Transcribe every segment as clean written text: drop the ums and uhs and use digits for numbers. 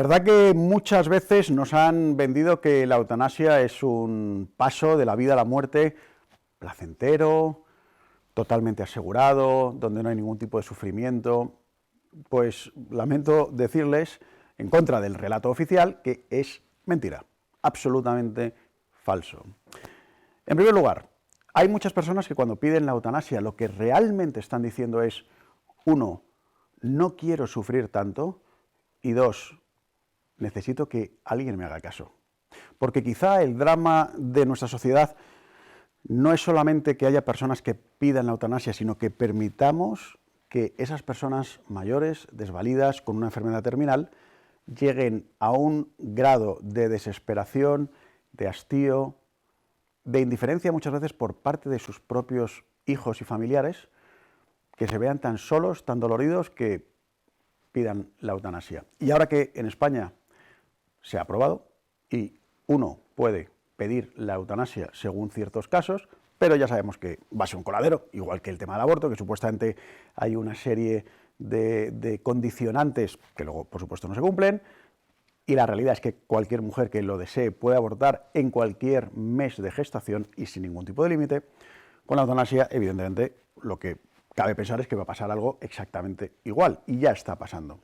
¿Verdad que muchas veces nos han vendido que la eutanasia es un paso de la vida a la muerte placentero, totalmente asegurado, donde no hay ningún tipo de sufrimiento? Pues lamento decirles, en contra del relato oficial, que es mentira, absolutamente falso. En primer lugar, hay muchas personas que cuando piden la eutanasia lo que realmente están diciendo es, uno, no quiero sufrir tanto, y dos, necesito que alguien me haga caso. Porque quizá el drama de nuestra sociedad no es solamente que haya personas que pidan la eutanasia, sino que permitamos que esas personas mayores, desvalidas, con una enfermedad terminal, lleguen a un grado de desesperación, de hastío, de indiferencia muchas veces por parte de sus propios hijos y familiares, que se vean tan solos, tan doloridos, que pidan la eutanasia. Y ahora que en España se ha aprobado y uno puede pedir la eutanasia según ciertos casos, pero ya sabemos que va a ser un coladero, igual que el tema del aborto, que supuestamente hay una serie de condicionantes que luego, por supuesto, no se cumplen, y la realidad es que cualquier mujer que lo desee puede abortar en cualquier mes de gestación y sin ningún tipo de límite. Con la eutanasia, evidentemente, lo que cabe pensar es que va a pasar algo exactamente igual, y ya está pasando.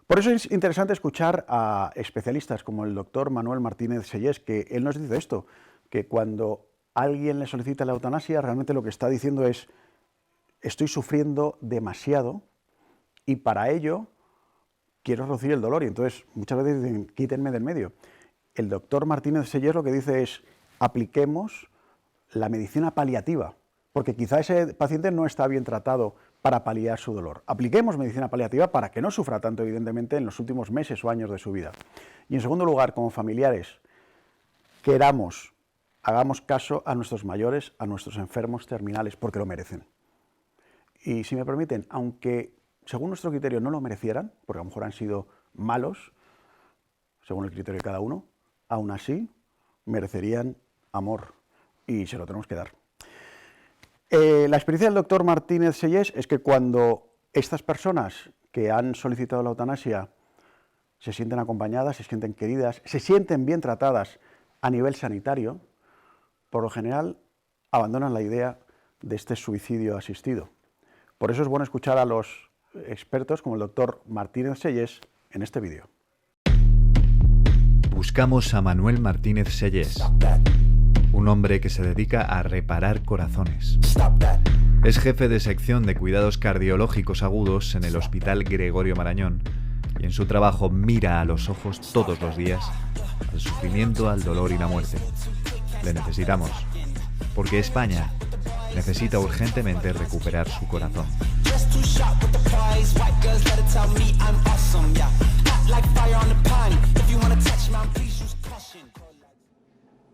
Por eso es interesante escuchar a especialistas como el doctor Manuel Martínez Sellés, que él nos dice esto, que cuando alguien le solicita la eutanasia, realmente lo que está diciendo es, estoy sufriendo demasiado y para ello quiero reducir el dolor. Y entonces muchas veces dicen, quítenme del medio. El doctor Martínez Sellés lo que dice es, apliquemos la medicina paliativa, porque quizá ese paciente no está bien tratado para paliar su dolor. Apliquemos medicina paliativa para que no sufra tanto, evidentemente, en los últimos meses o años de su vida. Y en segundo lugar, como familiares, hagamos caso a nuestros mayores, a nuestros enfermos terminales, porque lo merecen. Y si me permiten, aunque según nuestro criterio no lo merecieran, porque a lo mejor han sido malos, según el criterio de cada uno, aún así merecerían amor y se lo tenemos que dar. La experiencia del doctor Martínez Sellés es que cuando estas personas que han solicitado la eutanasia se sienten acompañadas, se sienten queridas, se sienten bien tratadas a nivel sanitario, por lo general abandonan la idea de este suicidio asistido. Por eso es bueno escuchar a los expertos como el doctor Martínez Sellés en este vídeo. Buscamos a Manuel Martínez Sellés, un hombre que se dedica a reparar corazones. Es jefe de sección de cuidados cardiológicos agudos en el Hospital Gregorio Marañón y en su trabajo mira a los ojos todos los días al sufrimiento, al dolor y la muerte. Le necesitamos, porque España necesita urgentemente recuperar su corazón.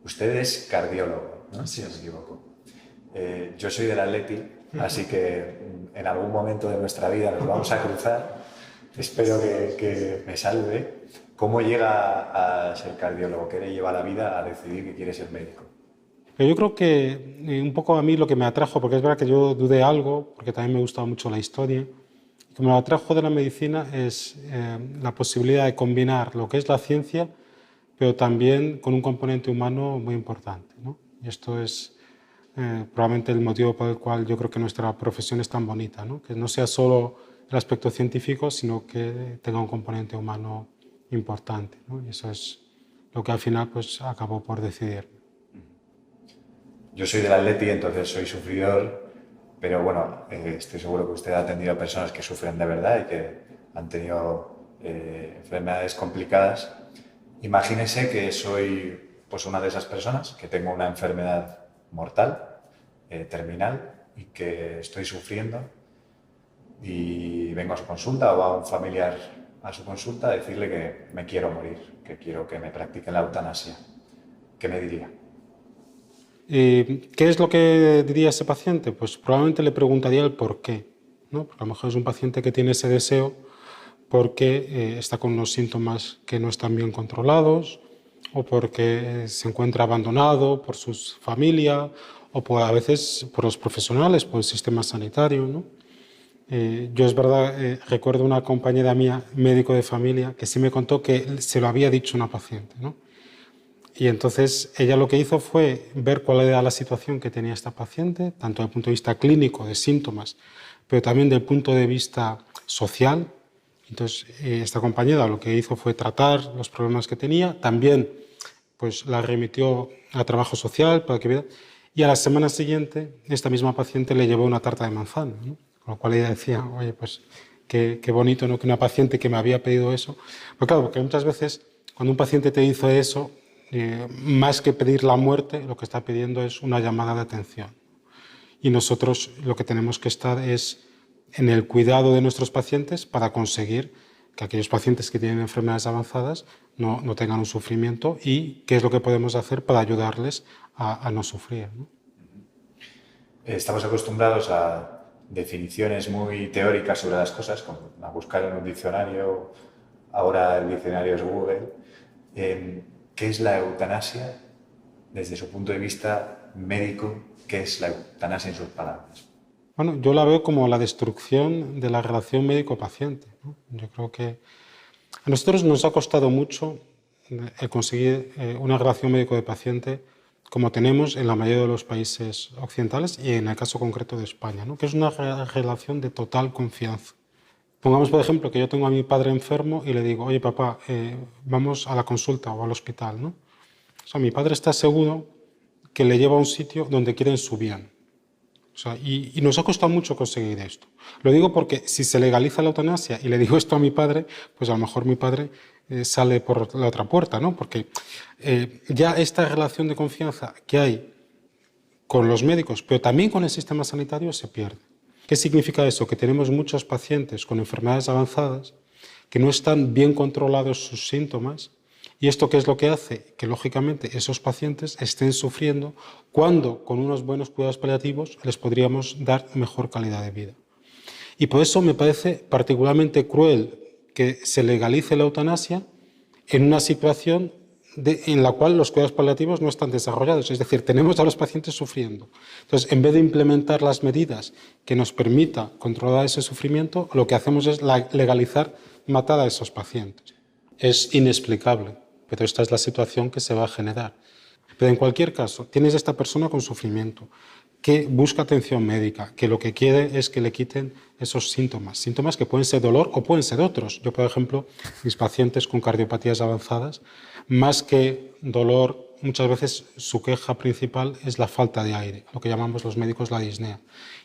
Usted es cardiólogo, ¿no? Si no me equivoco. Yo soy del Atleti, así que en algún momento de nuestra vida nos vamos a cruzar. Espero que me salve. ¿Cómo llega a ser cardiólogo? ¿Qué le lleva la vida a decidir que quiere ser médico? Yo creo que un poco a mí lo que me atrajo, porque es verdad que yo dudé algo, porque también me gustaba mucho la historia, lo que me atrajo de la medicina es la posibilidad de combinar lo que es la ciencia, pero también con un componente humano muy importante, ¿no? Y esto es probablemente el motivo por el cual yo creo que nuestra profesión es tan bonita, ¿no? Que no sea solo el aspecto científico, sino que tenga un componente humano importante, ¿no? Y eso es lo que al final pues, acabó por decidir. Yo soy del Atleti, entonces soy sufridor, pero bueno, estoy seguro que usted ha atendido a personas que sufren de verdad y que han tenido enfermedades complicadas. Imagínese que soy pues, una de esas personas, que tengo una enfermedad mortal, terminal, y que estoy sufriendo y vengo a su consulta o a un familiar a su consulta a decirle que me quiero morir, que quiero que me practiquen la eutanasia. ¿Qué me diría? ¿Qué es lo que diría ese paciente? Pues probablemente le preguntaría el por qué, ¿no? Porque a lo mejor es un paciente que tiene ese deseo porque está con unos síntomas que no están bien controlados, o porque se encuentra abandonado por su familia, o a veces por los profesionales, por el sistema sanitario, ¿no? Yo es verdad, recuerdo una compañera mía, médico de familia, que sí me contó que se lo había dicho una paciente, ¿no? Y entonces ella lo que hizo fue ver cuál era la situación que tenía esta paciente, tanto desde el punto de vista clínico, de síntomas, pero también desde el punto de vista social. Entonces esta compañera lo que hizo fue tratar los problemas que tenía, también pues la remitió a trabajo social para que viera, y a la semana siguiente esta misma paciente le llevó una tarta de manzana, ¿no? Con lo cual ella decía, oye, pues qué bonito, ¿no? Que una paciente que me había pedido eso. Pues claro, porque muchas veces cuando un paciente te dice eso, más que pedir la muerte, lo que está pidiendo es una llamada de atención. Y nosotros lo que tenemos que estar es en el cuidado de nuestros pacientes para conseguir que aquellos pacientes que tienen enfermedades avanzadas no tengan un sufrimiento y qué es lo que podemos hacer para ayudarles a no sufrir, ¿no? Estamos acostumbrados a definiciones muy teóricas sobre las cosas, como a buscar en un diccionario, ahora el diccionario es Google. ¿Qué es la eutanasia desde su punto de vista médico? ¿Qué es la eutanasia en sus palabras? Bueno, yo la veo como la destrucción de la relación médico-paciente, ¿no? Yo creo que a nosotros nos ha costado mucho el conseguir una relación médico-paciente como tenemos en la mayoría de los países occidentales y en el caso concreto de España, ¿no? Que es una relación de total confianza. Pongamos, por ejemplo, que yo tengo a mi padre enfermo y le digo, oye, papá, vamos a la consulta o al hospital, ¿no? O sea, mi padre está seguro que le lleva a un sitio donde quieren su bien. O sea, y nos ha costado mucho conseguir esto. Lo digo porque si se legaliza la eutanasia y le digo esto a mi padre, pues a lo mejor mi padre sale por la otra puerta, ¿no? Porque ya esta relación de confianza que hay con los médicos, pero también con el sistema sanitario, se pierde. ¿Qué significa eso? Que tenemos muchos pacientes con enfermedades avanzadas que no están bien controlados sus síntomas. ¿Y esto qué es lo que hace? Que lógicamente esos pacientes estén sufriendo cuando con unos buenos cuidados paliativos les podríamos dar mejor calidad de vida. Y por eso me parece particularmente cruel que se legalice la eutanasia en una situación en la cual los cuidados paliativos no están desarrollados. Es decir, tenemos a los pacientes sufriendo. Entonces, en vez de implementar las medidas que nos permita controlar ese sufrimiento, lo que hacemos es legalizar matar a esos pacientes. Es inexplicable, pero esta es la situación que se va a generar. Pero en cualquier caso, tienes a esta persona con sufrimiento, que busca atención médica, que lo que quiere es que le quiten esos síntomas que pueden ser dolor o pueden ser otros. Yo, por ejemplo, mis pacientes con cardiopatías avanzadas, más que dolor, muchas veces su queja principal es la falta de aire, lo que llamamos los médicos la disnea.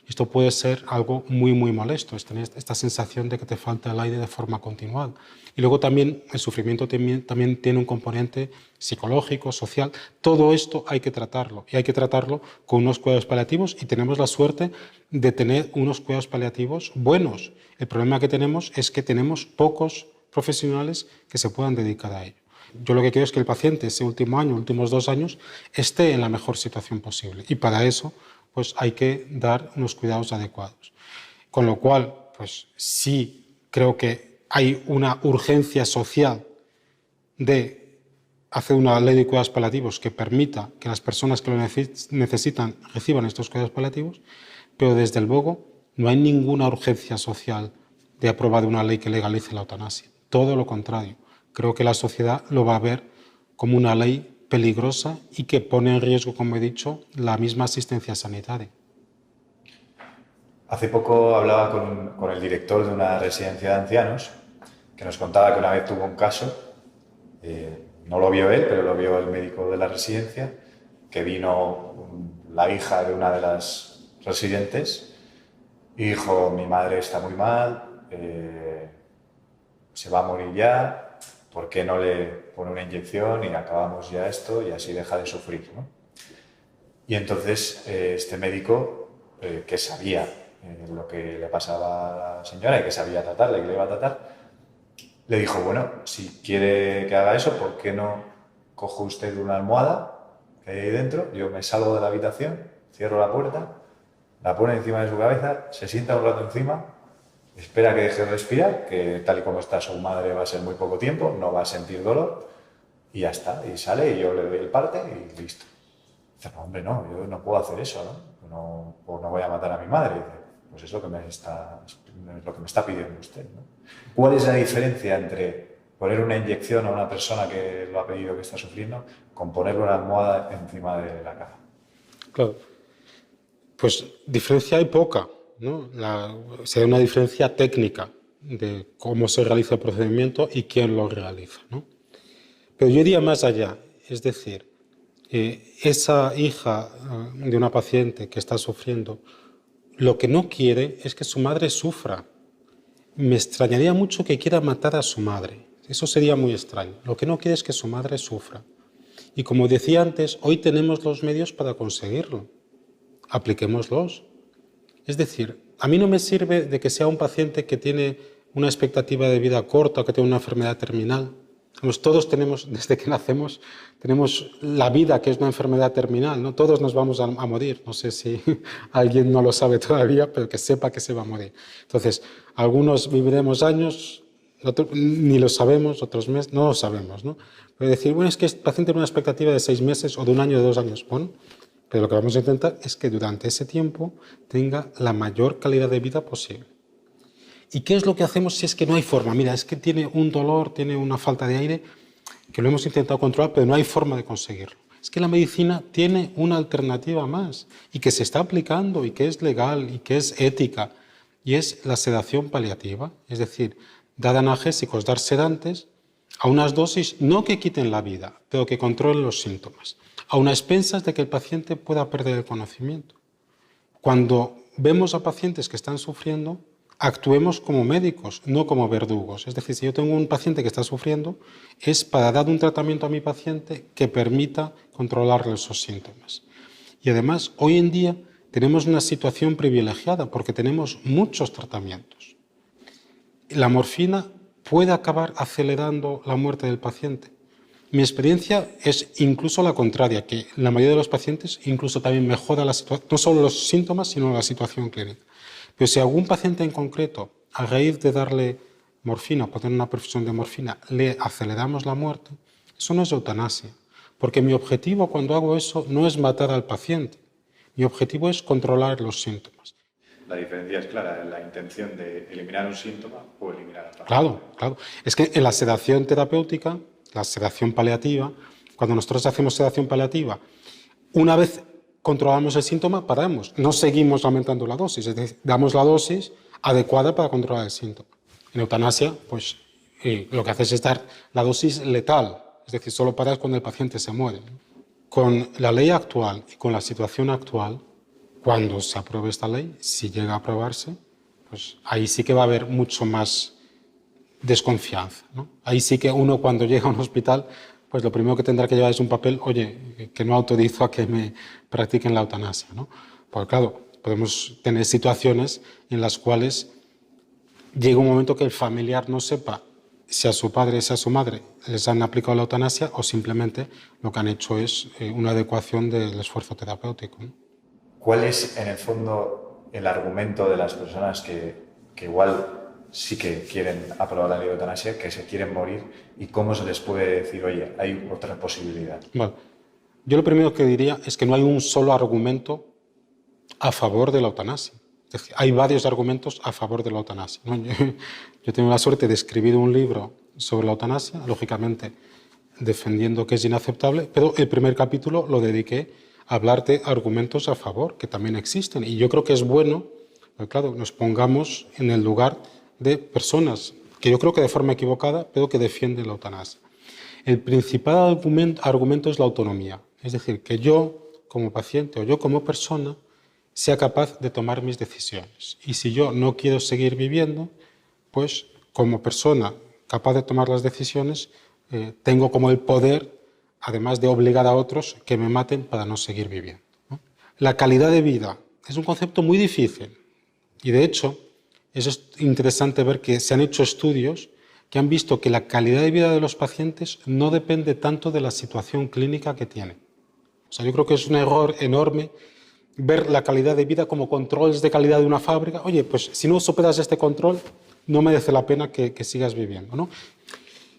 Esto puede ser algo muy molesto, es tener esta sensación de que te falta el aire de forma continuada. Y luego también el sufrimiento también tiene un componente psicológico, social. Todo esto hay que tratarlo y hay que tratarlo con unos cuidados paliativos y tenemos la suerte de tener unos cuidados paliativos buenos. El problema que tenemos es que tenemos pocos profesionales que se puedan dedicar a ello. Yo lo que quiero es que el paciente ese último año, últimos 2 años, esté en la mejor situación posible y para eso pues hay que dar unos cuidados adecuados. Con lo cual, pues sí creo que hay una urgencia social de hacer una ley de cuidados paliativos que permita que las personas que lo necesitan reciban estos cuidados paliativos, pero desde luego no hay ninguna urgencia social de aprobar una ley que legalice la eutanasia. Todo lo contrario. Creo que la sociedad lo va a ver como una ley peligrosa y que pone en riesgo, como he dicho, la misma asistencia sanitaria. Hace poco hablaba con el director de una residencia de ancianos que nos contaba que una vez tuvo un caso, no lo vio él, pero lo vio el médico de la residencia, que vino la hija de una de las residentes y dijo, mi madre está muy mal, se va a morir ya, ¿por qué no le pone una inyección y acabamos ya esto y así deja de sufrir, ¿no? Y entonces este médico, que sabía lo que le pasaba a la señora y que sabía tratarla y que le iba a tratar, le dijo, bueno, si quiere que haga eso, ¿por qué no coge usted una almohada que hay ahí dentro? Yo me salgo de la habitación, cierro la puerta, la pone encima de su cabeza, se sienta un rato encima, espera que deje de respirar, que tal y como está su madre va a ser muy poco tiempo, no va a sentir dolor, y ya está. Y sale y yo le doy el parte y listo. Dice, no, hombre, no, yo no puedo hacer eso, ¿no? No voy a matar a mi madre. Dice, pues es lo que me está pidiendo usted, ¿no? ¿Cuál es la diferencia entre poner una inyección a una persona que lo ha pedido, que está sufriendo, con ponerle una almohada encima de la cara? Claro. Pues diferencia hay poca, ¿no? Sería una diferencia técnica de cómo se realiza el procedimiento y quién lo realiza, ¿no? Pero yo iría más allá, es decir, esa hija de una paciente que está sufriendo, lo que no quiere es que su madre sufra. Me extrañaría mucho que quiera matar a su madre. Eso sería muy extraño. Lo que no quiere es que su madre sufra. Y como decía antes, hoy tenemos los medios para conseguirlo. Apliquémoslos. Es decir, a mí no me sirve de que sea un paciente que tiene una expectativa de vida corta o que tiene una enfermedad terminal. Todos tenemos, desde que nacemos, tenemos la vida, que es una enfermedad terminal, ¿no? Todos nos vamos a morir. No sé si alguien no lo sabe todavía, pero que sepa que se va a morir. Entonces, algunos viviremos años, ni lo sabemos, otros meses, no lo sabemos, ¿no? Pero decir, bueno, es que el paciente tiene una expectativa de 6 meses o de 1 año o de 2 años. Bueno, pero lo que vamos a intentar es que durante ese tiempo tenga la mayor calidad de vida posible. ¿Y qué es lo que hacemos si es que no hay forma? Mira, es que tiene un dolor, tiene una falta de aire, que lo hemos intentado controlar, pero no hay forma de conseguirlo. Es que la medicina tiene una alternativa más y que se está aplicando y que es legal y que es ética, y es la sedación paliativa, es decir, dar analgésicos, dar sedantes a unas dosis no que quiten la vida, pero que controlen los síntomas, a unas expensas de que el paciente pueda perder el conocimiento. Cuando vemos a pacientes que están sufriendo, actuemos como médicos, no como verdugos. Es decir, si yo tengo un paciente que está sufriendo, es para dar un tratamiento a mi paciente que permita controlarle esos síntomas. Y además, hoy en día tenemos una situación privilegiada porque tenemos muchos tratamientos. La morfina puede acabar acelerando la muerte del paciente. Mi experiencia es incluso la contraria, que la mayoría de los pacientes incluso también mejora la situación, no solo los síntomas, sino la situación clínica. Pero si a algún paciente en concreto, a raíz de darle morfina, poner una perfusión de morfina, le aceleramos la muerte, eso no es eutanasia. Porque mi objetivo cuando hago eso no es matar al paciente. Mi objetivo es controlar los síntomas. La diferencia es clara, en la intención de eliminar un síntoma o eliminar al paciente. Claro, claro. Es que en la sedación terapéutica, la sedación paliativa, cuando nosotros hacemos sedación paliativa, una vez controlamos el síntoma, paramos, no seguimos aumentando la dosis, es decir, damos la dosis adecuada para controlar el síntoma. En eutanasia, pues lo que haces es dar la dosis letal, es decir, solo paras cuando el paciente se muere. Con la ley actual y con la situación actual, cuando se apruebe esta ley, si llega a aprobarse, pues ahí sí que va a haber mucho más desconfianza, ¿no? Ahí sí que uno cuando llega a un hospital, pues lo primero que tendrá que llevar es un papel, oye, que no autorizo a que me practiquen la eutanasia, ¿no? Porque claro, podemos tener situaciones en las cuales llega un momento que el familiar no sepa si a su padre, si a su madre les han aplicado la eutanasia o simplemente lo que han hecho es una adecuación del esfuerzo terapéutico, ¿no? ¿Cuál es, en el fondo, el argumento de las personas que igual sí que quieren aprobar la ley de eutanasia, que se quieren morir, y cómo se les puede decir, oye, hay otra posibilidad? Bueno, yo lo primero que diría es que no hay un solo argumento a favor de la eutanasia. Es decir, hay varios argumentos a favor de la eutanasia, ¿no? Yo tengo la suerte de escribir un libro sobre la eutanasia, lógicamente defendiendo que es inaceptable, pero el primer capítulo lo dediqué a hablar de argumentos a favor, que también existen. Y yo creo que es bueno, claro, nos pongamos en el lugar de personas que yo creo que de forma equivocada, pero que defienden la eutanasia. El principal argumento es la autonomía, es decir, que yo como paciente o yo como persona sea capaz de tomar mis decisiones. Y si yo no quiero seguir viviendo, pues como persona capaz de tomar las decisiones, tengo como el poder, además de obligar a otros, que me maten para no seguir viviendo, ¿no? La calidad de vida es un concepto muy difícil y de hecho es interesante ver que se han hecho estudios que han visto que la calidad de vida de los pacientes no depende tanto de la situación clínica que tienen. O sea, yo creo que es un error enorme ver la calidad de vida como controles de calidad de una fábrica. Oye, pues si no superas este control, no merece la pena que sigas viviendo, ¿no?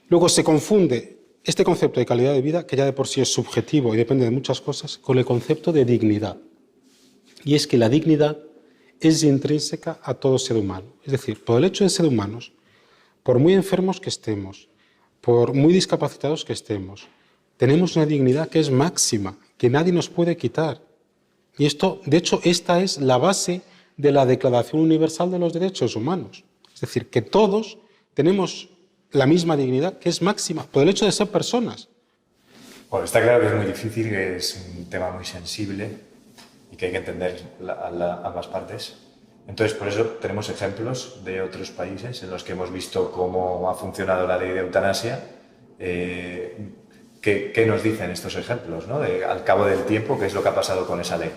Luego se confunde este concepto de calidad de vida, que ya de por sí es subjetivo y depende de muchas cosas, con el concepto de dignidad. Y es que la dignidad es intrínseca a todo ser humano. Es decir, por el hecho de ser humanos, por muy enfermos que estemos, por muy discapacitados que estemos, tenemos una dignidad que es máxima, que nadie nos puede quitar. Y esto, de hecho, esta es la base de la Declaración Universal de los Derechos Humanos. Es decir, que todos tenemos la misma dignidad, que es máxima, por el hecho de ser personas. Bueno, está claro que es muy difícil, que es un tema muy sensible y que hay que entender ambas partes. Entonces, por eso tenemos ejemplos de otros países en los que hemos visto cómo ha funcionado la ley de eutanasia. ¿Qué nos dicen estos ejemplos, ¿no? Al cabo del tiempo, qué es lo que ha pasado con esa ley?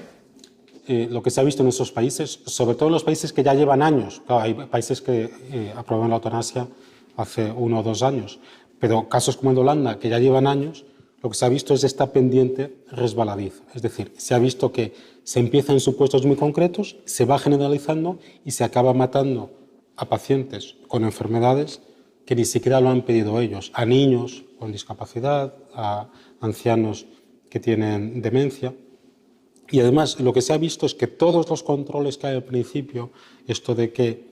Lo que se ha visto en esos países, sobre todo en los países que ya llevan años. Claro, hay países que aprobaron la eutanasia hace 1 o 2 años, pero casos como el de Holanda, que ya llevan años, lo que se ha visto es esta pendiente resbaladiza. Es decir, se ha visto que se empieza en supuestos muy concretos, se va generalizando y se acaba matando a pacientes con enfermedades que ni siquiera lo han pedido ellos, a niños con discapacidad, a ancianos que tienen demencia. Y además lo que se ha visto es que todos los controles que hay al principio, esto de que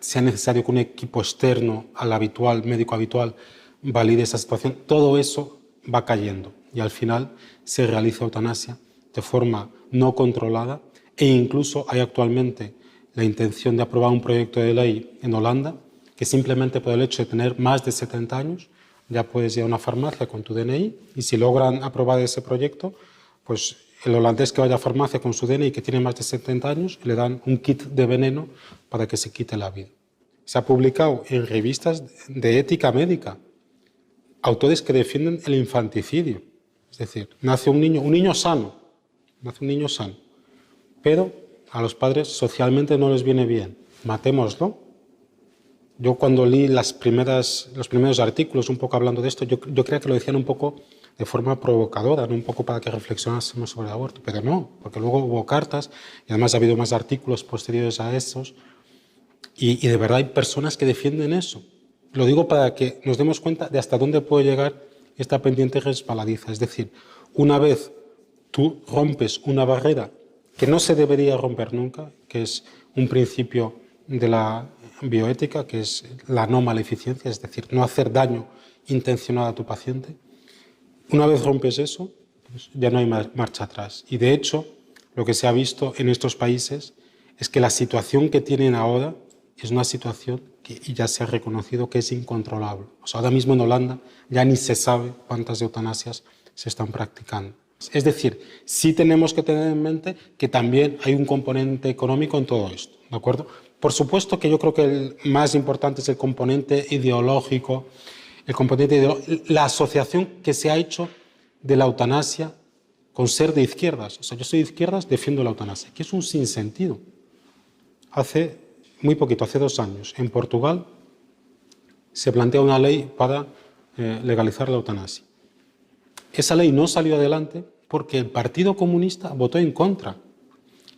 sea necesario que un equipo externo al habitual, médico habitual, valide esa situación, todo eso va cayendo y al final se realiza eutanasia de forma no controlada e incluso hay actualmente la intención de aprobar un proyecto de ley en Holanda que simplemente por el hecho de tener más de 70 años ya puedes ir a una farmacia con tu DNI y si logran aprobar ese proyecto, pues el holandés que vaya a farmacia con su DNI que tiene más de 70 años le dan un kit de veneno para que se quite la vida. Se ha publicado en revistas de ética médica autores que defienden el infanticidio. Es decir, nace un niño sano, pero a los padres socialmente no les viene bien. Matémoslo. Yo cuando leí los primeros artículos un poco hablando de esto, yo creía que lo decían un poco de forma provocadora, ¿no? Un poco para que reflexionásemos sobre el aborto, pero no, porque luego hubo cartas y además ha habido más artículos posteriores a estos y de verdad hay personas que defienden eso. Lo digo para que nos demos cuenta de hasta dónde puede llegar esta pendiente resbaladiza. Es decir, una vez tú rompes una barrera que no se debería romper nunca, que es un principio de la bioética, que es la no maleficencia, es decir, no hacer daño intencionado a tu paciente. Una vez rompes eso, pues ya no hay marcha atrás. Y de hecho, lo que se ha visto en estos países es que la situación que tienen ahora es una situación que ya se ha reconocido que es incontrolable. O sea, ahora mismo en Holanda ya ni se sabe cuántas eutanasias se están practicando. Es decir, sí tenemos que tener en mente que también hay un componente económico en todo esto, ¿de acuerdo? Por supuesto que yo creo que el más importante es el componente ideológico, la asociación que se ha hecho de la eutanasia con ser de izquierdas. O sea, yo soy de izquierdas, defiendo la eutanasia, que es un sinsentido. Hace muy poquito, hace 2 años, en Portugal se plantea una ley para legalizar la eutanasia. Esa ley no salió adelante porque el Partido Comunista votó en contra.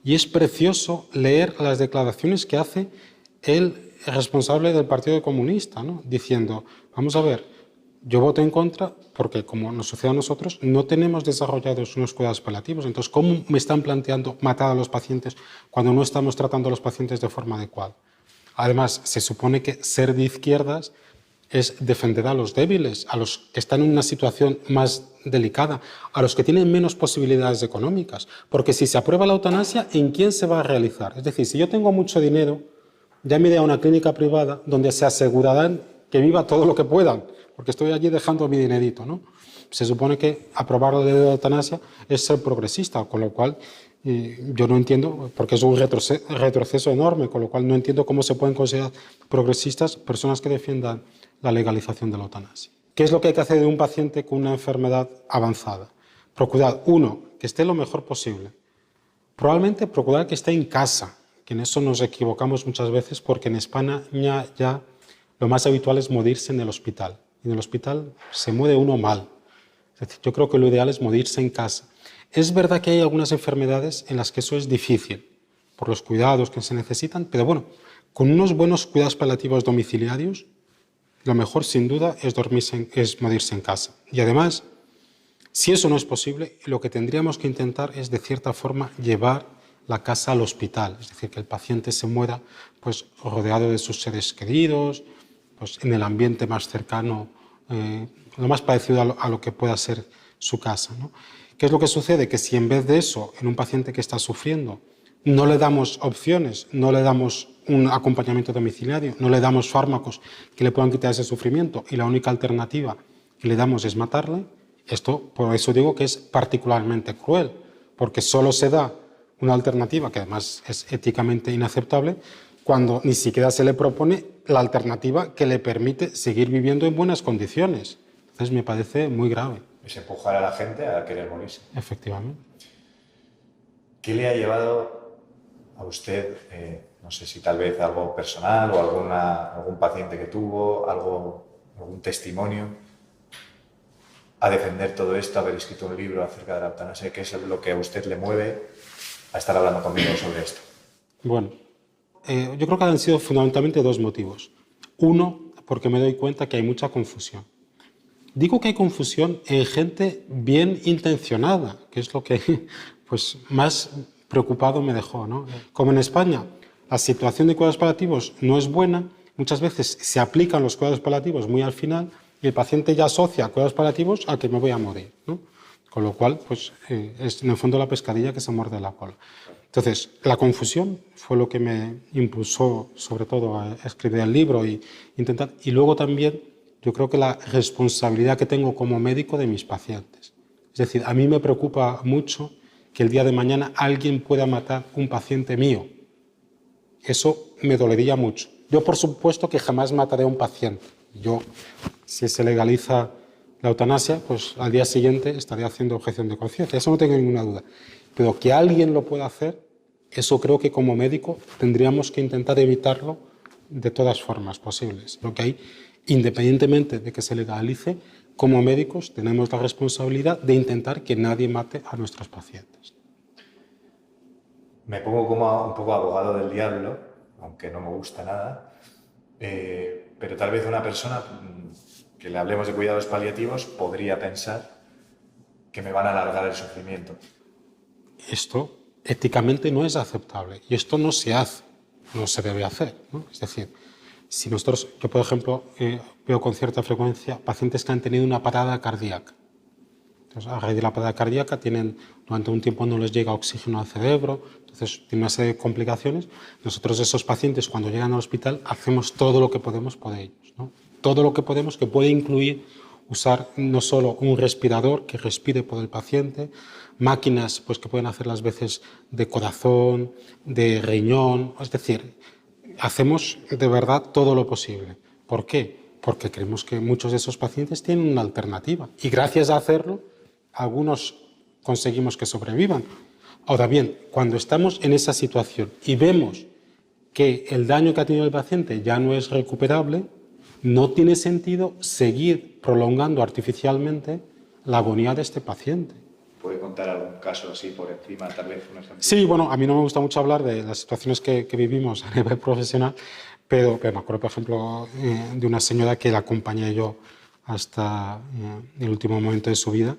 Y es precioso leer las declaraciones que hace el responsable del Partido Comunista, ¿no? Diciendo, vamos a ver, yo voto en contra porque como nos sucede a nosotros, no tenemos desarrollados unos cuidados paliativos. Entonces, ¿cómo me están planteando matar a los pacientes cuando no estamos tratando a los pacientes de forma adecuada? Además, se supone que ser de izquierdas es defender a los débiles, a los que están en una situación más delicada, a los que tienen menos posibilidades económicas. Porque si se aprueba la eutanasia, ¿en quién se va a realizar? Es decir, si yo tengo mucho dinero, ya me iré a una clínica privada donde se asegurarán que viva todo lo que puedan, porque estoy allí dejando mi dinerito, ¿no? Se supone que aprobar la ley de la eutanasia es ser progresista, con lo cual yo no entiendo, porque es un retroceso enorme, con lo cual no entiendo cómo se pueden considerar progresistas personas que defiendan la legalización de la eutanasia. ¿Qué es lo que hay que hacer de un paciente con una enfermedad avanzada? Procurar, uno, que esté lo mejor posible. Probablemente procurar que esté en casa, que en eso nos equivocamos muchas veces porque en España ya lo más habitual es morirse en el hospital. Y en el hospital se muere uno mal. Es decir, yo creo que lo ideal es morirse en casa. Es verdad que hay algunas enfermedades en las que eso es difícil, por los cuidados que se necesitan, pero bueno, con unos buenos cuidados paliativos domiciliarios, lo mejor sin duda es morirse en casa. Y además, si eso no es posible, lo que tendríamos que intentar es de cierta forma llevar la casa al hospital, es decir, que el paciente se muera pues, rodeado de sus seres queridos, pues, en el ambiente más cercano, lo más parecido a lo que pueda ser su casa, ¿no? ¿Qué es lo que sucede? Que si en vez de eso, en un paciente que está sufriendo, no le damos opciones, no le damos un acompañamiento domiciliario, no le damos fármacos que le puedan quitar ese sufrimiento y la única alternativa que le damos es matarle, esto, por eso digo que es particularmente cruel, porque solo se da una alternativa que además es éticamente inaceptable cuando ni siquiera se le propone la alternativa que le permite seguir viviendo en buenas condiciones. Entonces me parece muy grave. Es empujar a la gente a querer morirse. Efectivamente. ¿Qué le ha llevado a usted, no sé si tal vez algo personal o algún paciente que tuvo, algún testimonio, a defender todo esto, a haber escrito un libro acerca de la eutanasia? ¿Qué es lo que a usted le mueve a estar hablando conmigo sobre esto? Bueno, yo creo que han sido fundamentalmente dos motivos. Uno, porque me doy cuenta que hay mucha confusión. Digo que hay confusión en gente bien intencionada, que es lo que pues, más preocupado me dejó, ¿no? Como en España la situación de cuidados paliativos no es buena, muchas veces se aplican los cuidados paliativos muy al final y el paciente ya asocia cuidados paliativos a que me voy a morir, ¿no? Con lo cual, pues, es en el fondo la pescadilla que se muerde la cola. Entonces, la confusión fue lo que me impulsó, sobre todo, a escribir el libro y intentar. Y luego también, yo creo que la responsabilidad que tengo como médico de mis pacientes. Es decir, a mí me preocupa mucho que el día de mañana alguien pueda matar a un paciente mío. Eso me dolería mucho. Yo, por supuesto, que jamás mataré a un paciente. Yo, si se legaliza la eutanasia, pues al día siguiente estaría haciendo objeción de conciencia. Eso no tengo ninguna duda. Pero que alguien lo pueda hacer, eso creo que como médico tendríamos que intentar evitarlo de todas formas posibles. Lo que hay, independientemente de que se legalice, como médicos tenemos la responsabilidad de intentar que nadie mate a nuestros pacientes. Me pongo como un poco abogado del diablo, aunque no me gusta nada, pero tal vez una persona que le hablemos de cuidados paliativos podría pensar que me van a alargar el sufrimiento. Esto éticamente no es aceptable y esto no se hace, no se debe hacer, ¿no? Es decir, si nosotros, yo por ejemplo, veo con cierta frecuencia pacientes que han tenido una parada cardíaca. Entonces, a raíz de la parada cardíaca durante un tiempo no les llega oxígeno al cerebro, entonces tienen una serie de complicaciones. Nosotros esos pacientes cuando llegan al hospital hacemos todo lo que podemos por ellos, ¿no? Todo lo que podemos, que puede incluir usar no solo un respirador que respire por el paciente, máquinas pues, que pueden hacer las veces de corazón, de riñón, es decir, hacemos de verdad todo lo posible. ¿Por qué? Porque creemos que muchos de esos pacientes tienen una alternativa y gracias a hacerlo, algunos conseguimos que sobrevivan. Ahora bien, cuando estamos en esa situación y vemos que el daño que ha tenido el paciente ya no es recuperable, no tiene sentido seguir prolongando artificialmente la agonía de este paciente. ¿Puede contar algún caso así por encima, tal vez un ejemplo? Sí, bueno, a mí no me gusta mucho hablar de las situaciones que vivimos a nivel profesional, pero me acuerdo, por ejemplo, de una señora que la acompañé yo hasta el último momento de su vida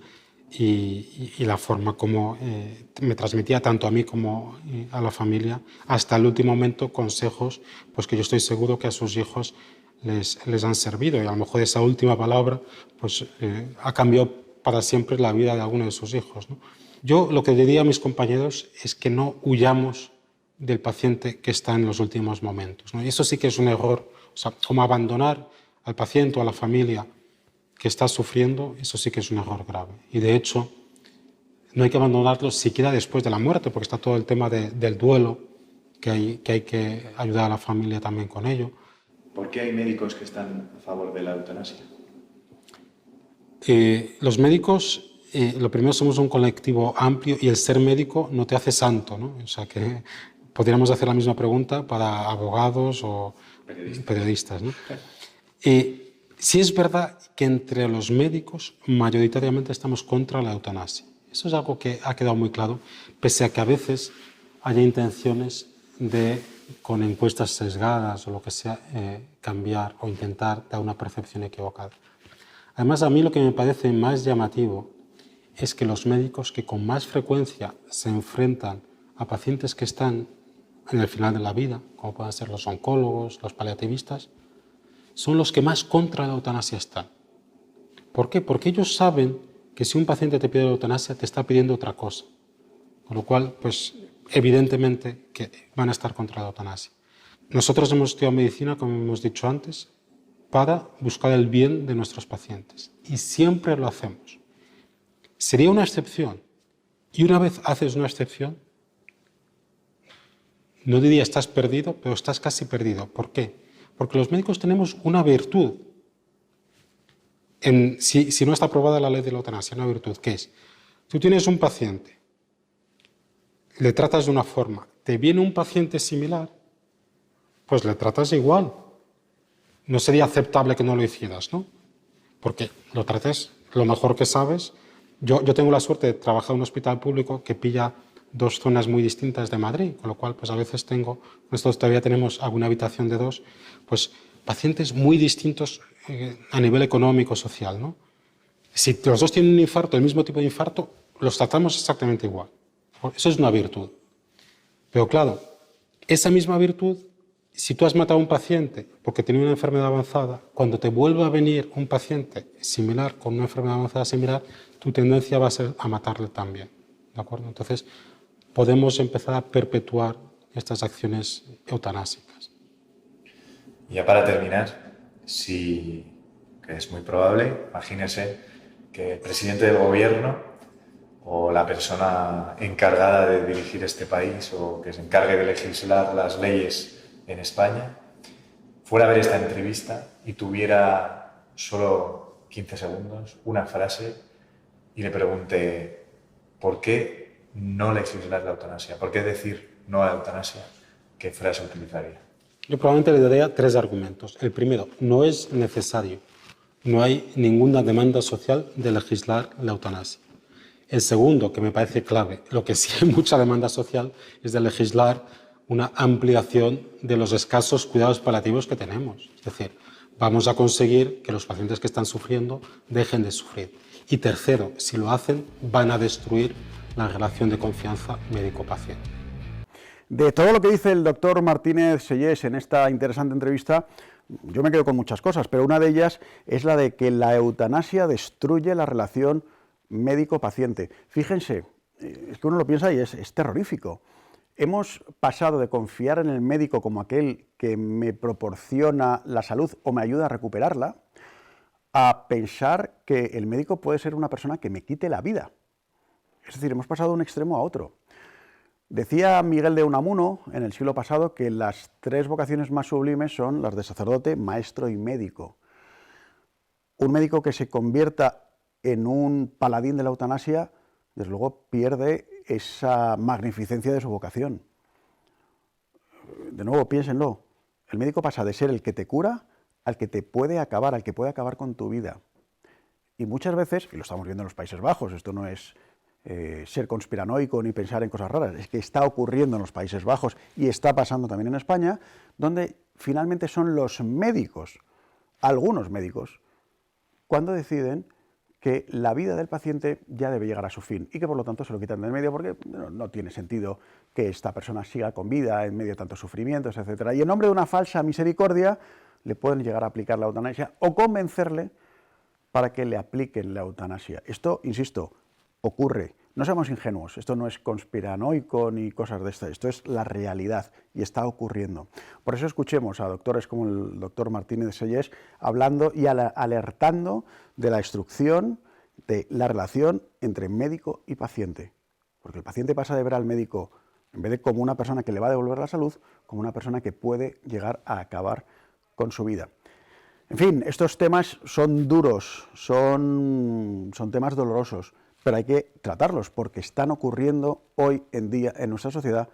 y la forma como me transmitía tanto a mí como a la familia, hasta el último momento, consejos pues que yo estoy seguro que a sus hijos les han servido y a lo mejor esa última palabra pues, ha cambiado para siempre la vida de alguno de sus hijos, ¿no? Yo lo que diría a mis compañeros es que no huyamos del paciente que está en los últimos momentos, ¿no? Y eso sí que es un error, o sea, como abandonar al paciente o a la familia que está sufriendo, eso sí que es un error grave. Y de hecho, no hay que abandonarlo siquiera después de la muerte, porque está todo el tema del duelo, que hay que ayudar a la familia también con ello. ¿Por qué hay médicos que están a favor de la eutanasia? Los médicos, lo primero, somos un colectivo amplio y el ser médico no te hace santo, ¿no? O sea que podríamos hacer la misma pregunta para abogados o periodistas, ¿no? Sí es verdad que entre los médicos mayoritariamente estamos contra la eutanasia. Eso es algo que ha quedado muy claro, pese a que a veces haya intenciones de, con encuestas sesgadas o lo que sea, cambiar o intentar dar una percepción equivocada. Además, a mí lo que me parece más llamativo es que los médicos que con más frecuencia se enfrentan a pacientes que están en el final de la vida, como pueden ser los oncólogos, los paliativistas, son los que más contra la eutanasia están. ¿Por qué? Porque ellos saben que si un paciente te pide la eutanasia, te está pidiendo otra cosa. Con lo cual, pues evidentemente que van a estar contra la eutanasia. Nosotros hemos estudiado medicina, como hemos dicho antes, para buscar el bien de nuestros pacientes. Y siempre lo hacemos. Sería una excepción. Y una vez haces una excepción, no diría estás perdido, pero estás casi perdido. ¿Por qué? Porque los médicos tenemos una virtud. Si no está aprobada la ley de la eutanasia, una virtud, ¿qué es? Tú tienes un paciente, le tratas de una forma, te viene un paciente similar, pues le tratas igual. No sería aceptable que no lo hicieras, ¿no? Porque lo trates lo mejor que sabes. Yo tengo la suerte de trabajar en un hospital público que pilla dos zonas muy distintas de Madrid, con lo cual pues a veces nosotros todavía tenemos alguna habitación de dos, pues pacientes muy distintos a nivel económico, social, ¿no? Si los dos tienen un infarto, el mismo tipo de infarto, los tratamos exactamente igual. Eso es una virtud. Pero claro, esa misma virtud, si tú has matado a un paciente porque tenía una enfermedad avanzada, cuando te vuelva a venir un paciente similar, con una enfermedad avanzada similar, tu tendencia va a ser a matarle también. ¿De acuerdo? Entonces, podemos empezar a perpetuar estas acciones eutanásicas. Y ya para terminar, que es muy probable, imagínese que el presidente del gobierno o la persona encargada de dirigir este país o que se encargue de legislar las leyes en España fuera a ver esta entrevista y tuviera solo 15 segundos, una frase, y le pregunte ¿por qué no legislar la eutanasia? ¿Por qué decir no a la eutanasia? ¿Qué frase utilizaría? Yo probablemente le daría 3 argumentos. El primero, no es necesario. No hay ninguna demanda social de legislar la eutanasia. El segundo, que me parece clave, lo que sí hay mucha demanda social es de legislar una ampliación de los escasos cuidados paliativos que tenemos. Es decir, vamos a conseguir que los pacientes que están sufriendo dejen de sufrir. Y tercero, si lo hacen, van a destruir la relación de confianza médico-paciente. De todo lo que dice el doctor Martínez Sellés en esta interesante entrevista, yo me quedo con muchas cosas, pero una de ellas es la de que la eutanasia destruye la relación médico-paciente. Fíjense, es que uno lo piensa y es terrorífico. Hemos pasado de confiar en el médico como aquel que me proporciona la salud o me ayuda a recuperarla, a pensar que el médico puede ser una persona que me quite la vida. Es decir, hemos pasado de un extremo a otro. Decía Miguel de Unamuno en el siglo pasado que las 3 vocaciones más sublimes son las de sacerdote, maestro y médico. Un médico que se convierta en un paladín de la eutanasia, desde luego pierde esa magnificencia de su vocación. De nuevo, piénsenlo. El médico pasa de ser el que te cura al que te puede acabar, al que puede acabar con tu vida. Y muchas veces, y lo estamos viendo en los Países Bajos, esto no es ser conspiranoico ni pensar en cosas raras, es que está ocurriendo en los Países Bajos y está pasando también en España, donde finalmente son los médicos, algunos médicos, cuando deciden que la vida del paciente ya debe llegar a su fin y que por lo tanto se lo quitan del medio porque no tiene sentido que esta persona siga con vida en medio de tantos sufrimientos, etc. Y en nombre de una falsa misericordia le pueden llegar a aplicar la eutanasia o convencerle para que le apliquen la eutanasia. Esto, insisto, ocurre. No seamos ingenuos, esto no es conspiranoico ni cosas de estas, esto es la realidad y está ocurriendo. Por eso escuchemos a doctores como el doctor Martínez Sellés hablando y alertando de la destrucción de la relación entre médico y paciente. Porque el paciente pasa de ver al médico, en vez de como una persona que le va a devolver la salud, como una persona que puede llegar a acabar con su vida. En fin, estos temas son duros, son temas dolorosos, pero hay que tratarlos porque están ocurriendo hoy en día en nuestra sociedad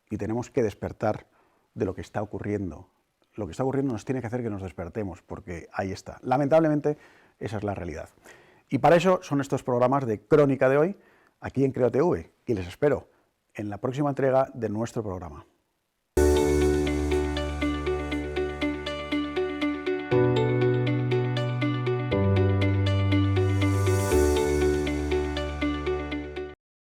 y tenemos que despertar de lo que está ocurriendo. Lo que está ocurriendo nos tiene que hacer que nos despertemos porque ahí está. Lamentablemente, esa es la realidad. Y para eso son estos programas de Crónica de hoy, aquí en Creo TV, y les espero en la próxima entrega de nuestro programa.